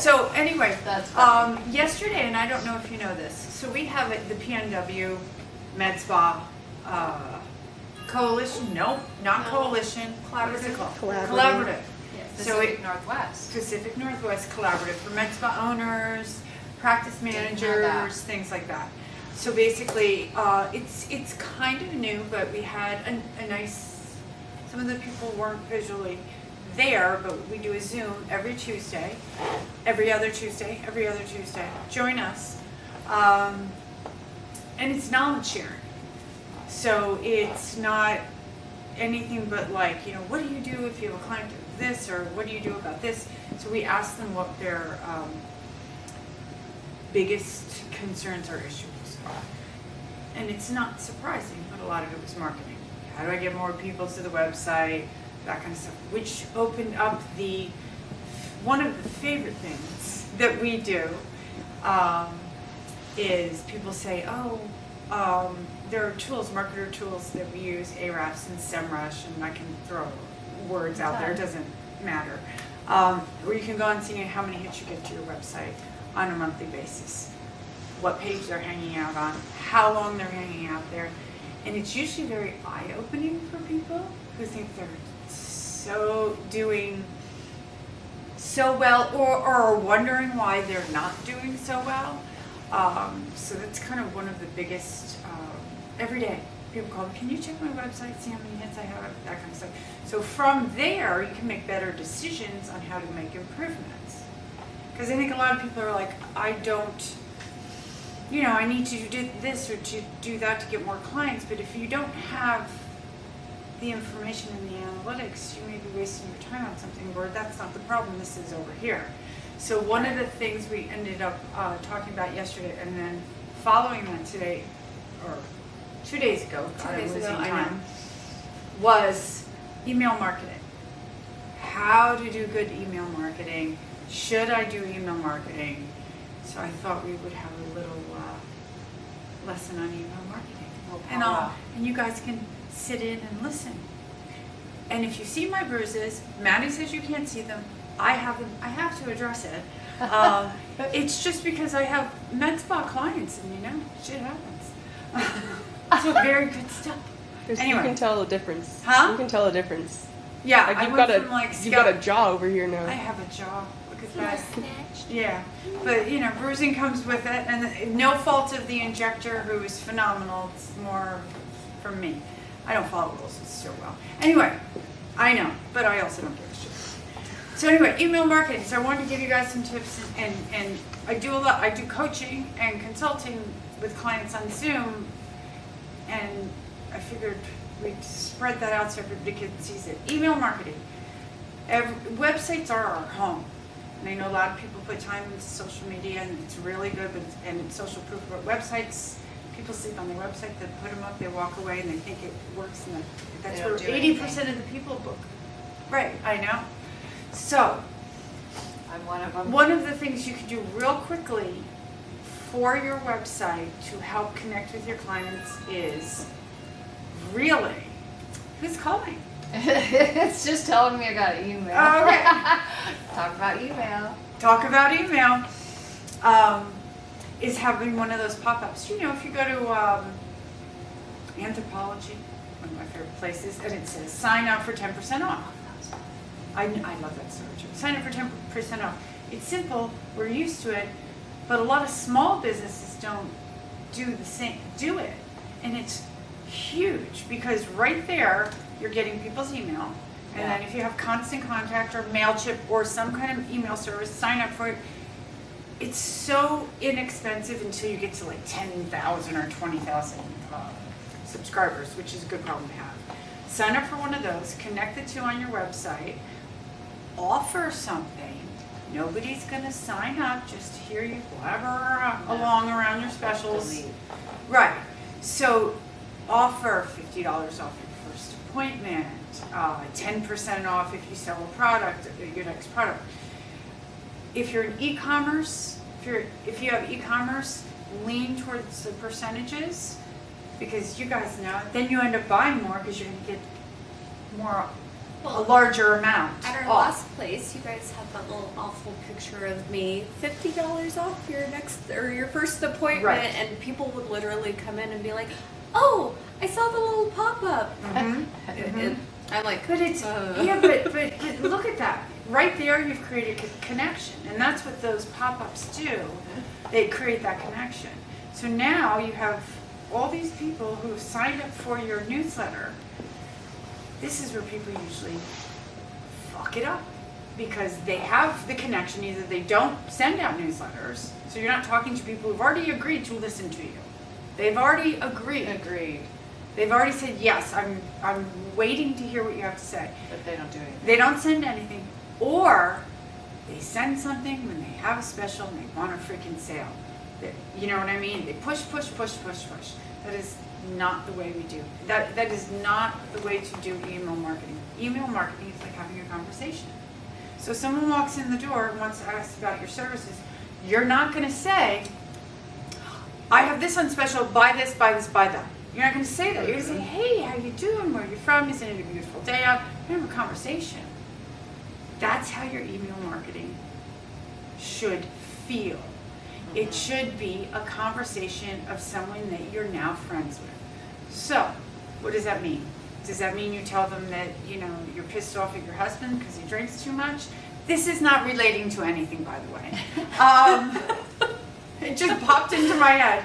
So anyway, That's funny. yesterday, and I don't know if you know this, so we have the PNW Medspa coalition. Nope, not coalition. What is it called? Collaborative. Yes, So Pacific Northwest. Pacific Northwest Collaborative for Medspa owners, practice managers, things like that. So basically, it's kind of new, but we had a nice. Some of the people weren't visually there, but we do a Zoom every Tuesday, every other Tuesday. Join us, and it's knowledge sharing. So it's not anything but like, what do you do if you have a client of this, or what do you do about this? So we ask them what their biggest concerns or issues are. And it's not surprising, but a lot of it was marketing. How do I get more people to the website? That kind of stuff, which opened up one of the favorite things that we do is people say, there are tools, marketer tools that we use, Ahrefs and SEMrush, and I can throw words out there, it doesn't matter. Where you can go and see how many hits you get to your website on a monthly basis, what page they're hanging out on, how long they're hanging out there. And it's usually very eye-opening for people who think they're doing so well or are wondering why they're not doing so well. So that's kind of one of the biggest, every day people call me, can you check my website, see how many hits I have, that kind of stuff. So from there, you can make better decisions on how to make improvements. Because I think a lot of people are like, I don't, I need to do this or to do that to get more clients. But if you don't have the information and the analytics, you may be wasting your time on something where that's not the problem, this is over here. So one of the things we ended up talking about yesterday, and then following that today, or 2 days ago, was email marketing. How to do good email marketing. Should I do email marketing? So I thought we would have a little lesson on email marketing. And you guys can sit in and listen. And if you see my bruises, Maddie says you can't see them. I have them. I have to address it. It's just because I have Medspa clients, and shit happens. So very good stuff. Anyway. You can tell the difference. Huh? You can tell the difference. Yeah, you've got a jaw over here now. I have a jaw. Look at that. Yeah, but bruising comes with it, and no fault of the injector, who is phenomenal. It's more from me. I don't follow rules so well. Anyway, I know, but I also don't give a shit. So anyway, email marketing. So I wanted to give you guys some tips, and I do I do coaching and consulting with clients on Zoom, and I figured we'd spread that out so everybody sees it. Email marketing. Websites are our home. And I know a lot of people put time into social media, and it's really good, and it's social proof. But websites, people sleep on their website, they put them up, they walk away, and they think it works, and that's where 80% of the people book. Right, I know. So, I'm one of them. One of the things you can do real quickly for your website to help connect with your clients is really, who's calling? It's just telling me I got an email. Oh, okay. Talk about email. Is having one of those pop-ups. If you go to Anthropology, one of my favorite places, and it says sign up for 10% off. I love that search. Sign up for 10% off. It's simple. We're used to it, but a lot of small businesses don't do it, and it's huge because right there you're getting people's email, and then if you have Constant Contact or MailChimp or some kind of email service, sign up for it. It's so inexpensive until you get to like 10,000 or 20,000 subscribers, which is a good problem to have. Sign up for one of those, connect the two on your website, offer something. Nobody's going to sign up just to hear you blabber along around your specials. Right. So offer $50 off your first appointment, 10% off if you sell a product, your next product. If you're in e-commerce, if you have e-commerce, lean towards the percentages, because you guys know, then you end up buying more because you're going to get more a larger amount. At our off. last place, you guys had that little awful picture of me, $50 off your next or your first appointment, Right. and people would literally come in and be like, "Oh, I saw the little pop-up." Mhm. I'm like, But it's yeah, but look at that. Right there, you've created a connection, and that's what those pop-ups do. They create that connection. So now you have all these people who have signed up for your newsletter. This is where people usually fuck it up because they have the connection. Either they don't send out newsletters, so you're not talking to people who've already agreed to listen to you. They've already agreed. Agreed. They've already said yes. I'm waiting to hear what you have to say. But they don't do anything. They don't send anything, or they send something when they have a special and they want a freaking sale. You know what I mean? They push. That is not the way we do. That is not the way to do email marketing. Email marketing is like having a conversation. So if someone walks in the door and wants to ask about your services, you're not going to say, "I have this on special. Buy this, buy this, buy that." You're not going to say that. You're going to say, "Hey, how you doing? Where are you from? Isn't it a beautiful day out?" You're going to have a conversation. That's how your email marketing should feel. It should be a conversation of someone that you're now friends with. So, what does that mean? Does that mean you tell them that, you're pissed off at your husband because he drinks too much? This is not relating to anything, by the way. It just popped into my head.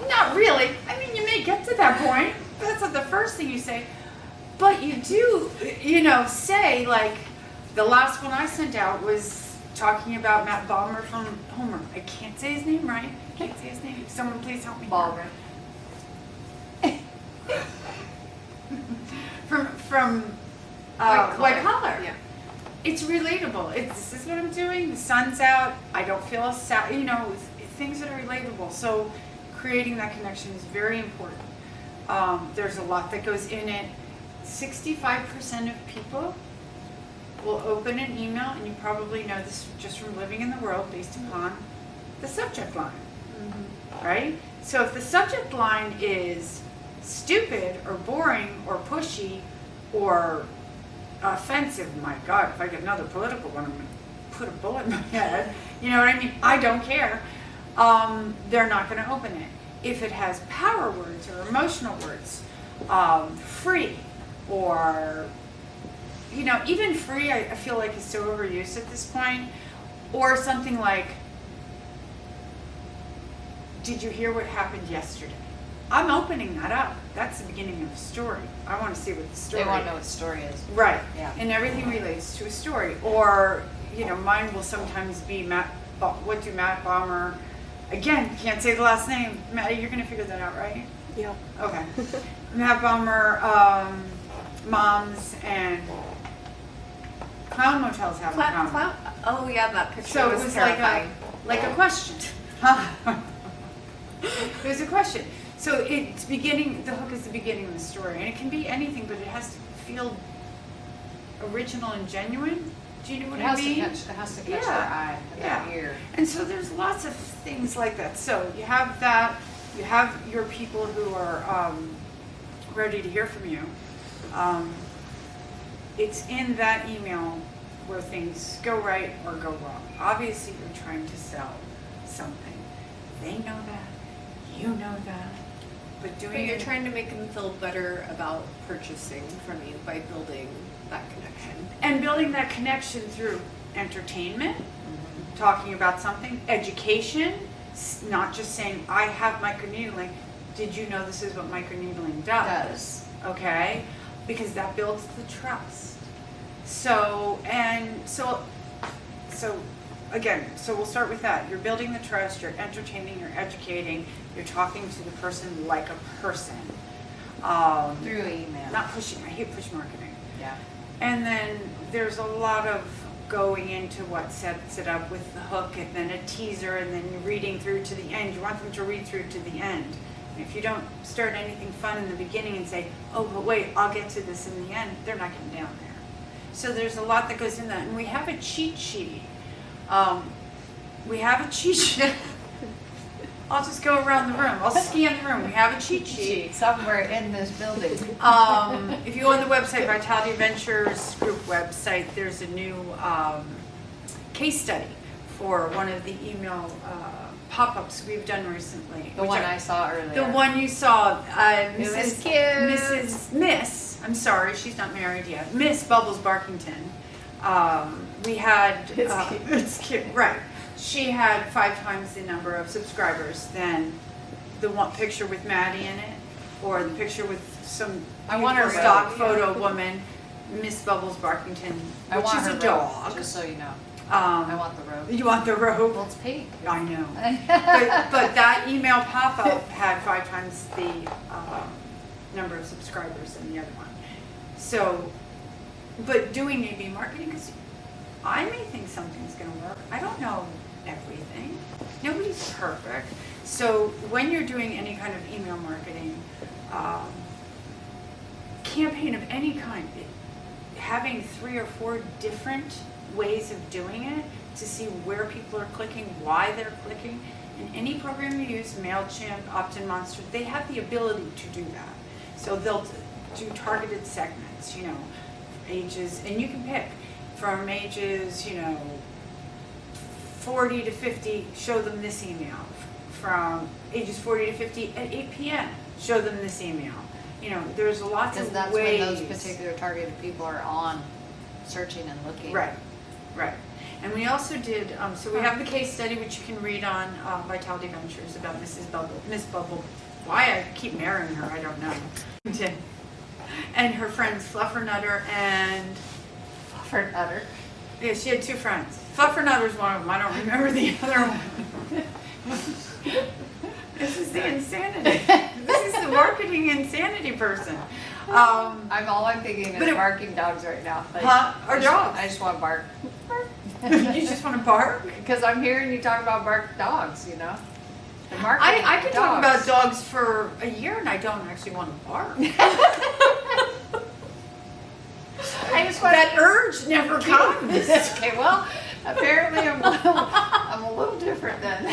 Not really. I mean, you may get to that point. That's not the first thing you say. But you do, say, like, the last one I sent out was talking about Matt Balmer from Homer. I can't say his name right. I can't say his name. Someone please help me. Balmer. From White Collar. Yeah. It's relatable. This is what I'm doing. The sun's out. I don't feel sad. Things that are relatable. So creating that connection is very important. There's a lot that goes in it. 65% of people will open an email, and you probably know this just from living in the world based upon the subject line, right? So if the subject line is stupid or boring or pushy or offensive, my God, if I get another political one, I'm going to put a bullet in my head. You know what I mean? I don't care. They're not going to open it. If it has power words or emotional words, free or even free, I feel like is so overused at this point. Or something like, did you hear what happened yesterday? I'm opening that up. That's the beginning of a story. I want to see what the story is. They want to know what the story is. Right. Yeah. And everything relates to a story. Or, mine will sometimes be what do Matt Balmer, again, can't say the last name. Matt, you're going to figure that out, right? Yeah. Okay. Matt Balmer, moms and clown motels have in common. Oh yeah, that picture So it was was terrifying. like a question. It was a question. So the hook is the beginning of the story. And it can be anything, but it has to feel original and genuine. Do you know what I mean? It has to catch Yeah. their eye, their ear. And so there's lots of things like that. So you have that. You have your people who are ready to hear from you. It's in that email where things go right or go wrong. Obviously, you're trying to sell something. They know that. You know that. But But you're trying to make them feel better about purchasing from you by building that connection. and building that connection through entertainment, talking about something, education, not just saying, I have microneedling. Did you know this is what microneedling does? Okay? Because that builds the trust. So we'll start with that. You're building the trust, you're entertaining, you're educating, you're talking to the person like a person. Through email. Not pushing. I hate push marketing. Yeah. And then there's a lot of going into what sets it up with the hook and then a teaser and then you're reading through to the end. You want them to read through to the end. And if you don't start anything fun in the beginning and say, oh, but wait, I'll get to this in the end, they're not getting down there. So there's a lot that goes in that. And we have a cheat sheet. I'll just go around the room. I'll scan the room. We have a cheat sheet. Somewhere in this building. If you go on the website, Vitality Ventures Group website, there's a new case study for one of the email pop-ups we've done recently. The one I saw earlier. The one you saw, It was Mrs. cute. Miss, I'm sorry, she's not married yet, Miss Bubbles Barkington. We had, It's cute. it's cute, right. She had 5 times the number of subscribers than the one picture with Maddie in it, or the picture with some I want her beautiful stock robe. photo woman, Miss Bubbles Barkington, I which want is her a robe, dog. just so you know. I Um, want the robe. you want the robe? Well, it's pink. I know. But that email pop-up had 5 times the number of subscribers than the other one. So, but doing A/B marketing, because I may think something's going to work. I don't know everything. Nobody's perfect. So when you're doing any kind of email marketing, campaign of any kind, having 3 or 4 different ways of doing it to see where people are clicking, why they're clicking. In any program you use, MailChimp, Opt-in Monster, they have the ability to do that. So they'll do targeted segments, you know, ages, and you can pick from ages, you know, 40 to 50, show them this email. From ages 40 to 50 at 8 p.m., show them this email. You know, there's lots Because of that's ways. when those particular targeted people are on searching and looking. Right, right. And we also did, so we have the case study, which you can read on Vitality Ventures about Miss Bubble. Why I keep marrying her, I don't know. And her friends Fluffernutter and, For utter. yeah, she had 2 friends. Fluffernutter's one of them, I don't remember the other one. This is the insanity. This is the marketing insanity person. I'm thinking But is it- barking dogs right now. Like, Huh? Or dogs. I just want to bark. You just want to bark? Because I'm hearing you talk about bark dogs, you know? The marketing I could talk dogs. about dogs for a year and I don't actually want to bark. I just want That urge never comes. Okay, well, apparently I'm a little different then.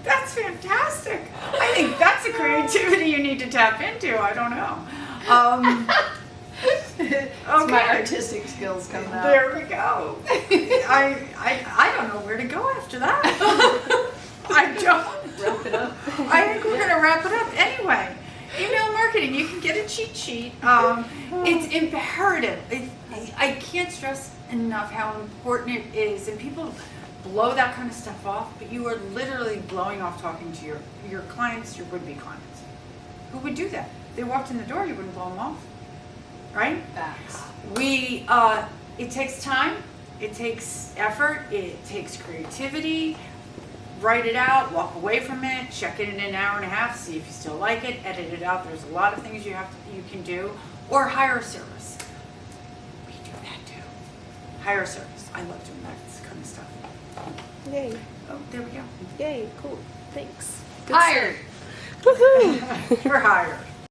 That's fantastic. I think that's a creativity you need to tap into. I don't know. It's my artistic skills coming out. There we go. I don't know where to go after that. I don't. Wrap it up. I think we're gonna wrap it up anyway. Email marketing, you can get a cheat sheet. It's imperative. I can't stress enough how important it is, and people blow that kind of stuff off, but you are literally blowing off talking to your clients, your would-be clients. Who would do that? If they walked in the door, you wouldn't blow them off, right? Facts. It takes time, it takes effort, it takes creativity. Write it out, walk away from it, check it in an hour and a half, see if you still like it, edit it out. There's a lot of things you can do, or hire a service. We do that too. Hire a service. I love doing that kind of stuff. Yay. Oh, there we go. Yay. Cool. Thanks. Good Hired. stuff. Woohoo. We're hired.